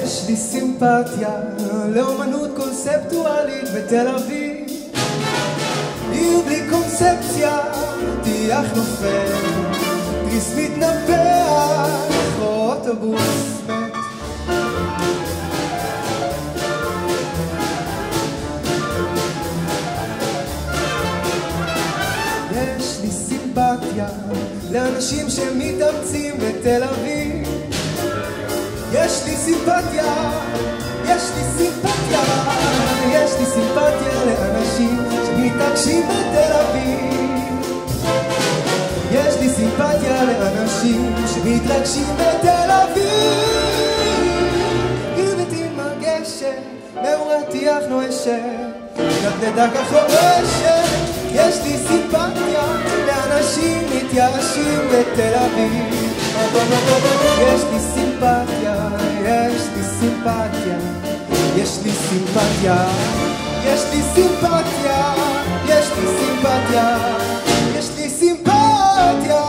יש לי סימפתיה לאומנות קונספטואלית בתל אביב. עיר בלי קונספציה, טיח נופל, תריס מתנפח, או אוטובוס מת. יש לי סימפתיה לאנשים שמתאמצים בתל אביב. יש לי סימפתיה, יש לי סימפתיה, יש לי סימפתיה לאנשים שמתעקשים בתל אביב. יש לי סימפתיה לאנשים שמתרגשים בתל אביב. גרבתי מרגשת, מאורת יח נואשת, נדנדה כך רועשת. יש לי סימפתיה לאנשים מתייאשים בתל אביב. יש לי סימפתיה, יש לי סימפתיה, יש לי סימפתיה, יש לי סימפתיה, יש לי סימפתיה, יש לי סימפתיה.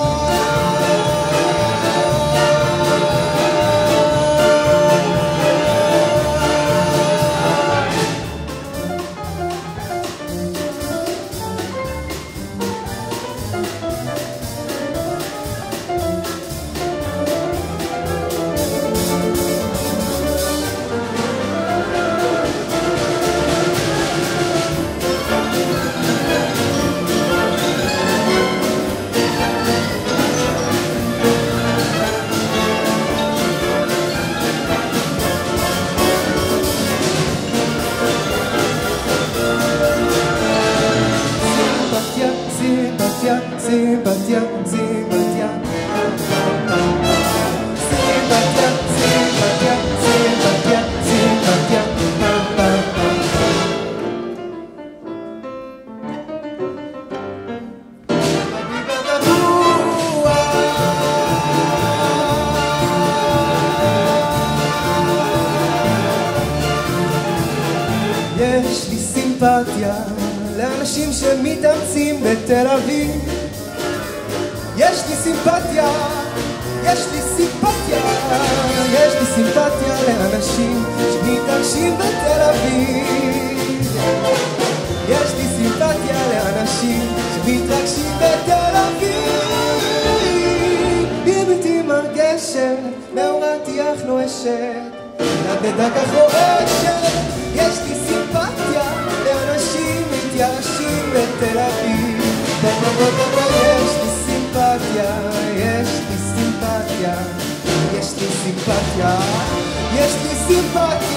Simpatia, simpatia, simpatia, simpatia, simpatia, simpatia, יש לי סימפתיה לאנשים שמתאמצים בתל אביב. יש לי סימפתיה, יש לי סימפתיה, יש לי סימפתיה לאנשים שמתרגשים בתל אביב. יש לי סימפתיה לאנשים שמתרגשים בתל אביב. עיר בלתי מרגשת, מאורת יח נואשת, נדנדה כך רועשת. יש לי סימפתיה לאנשים מתייאשים בתל אביב. יש לי סימפתיה, יש לי סימפתיה, יש לי סימפתיה, יש לי סימפתיה.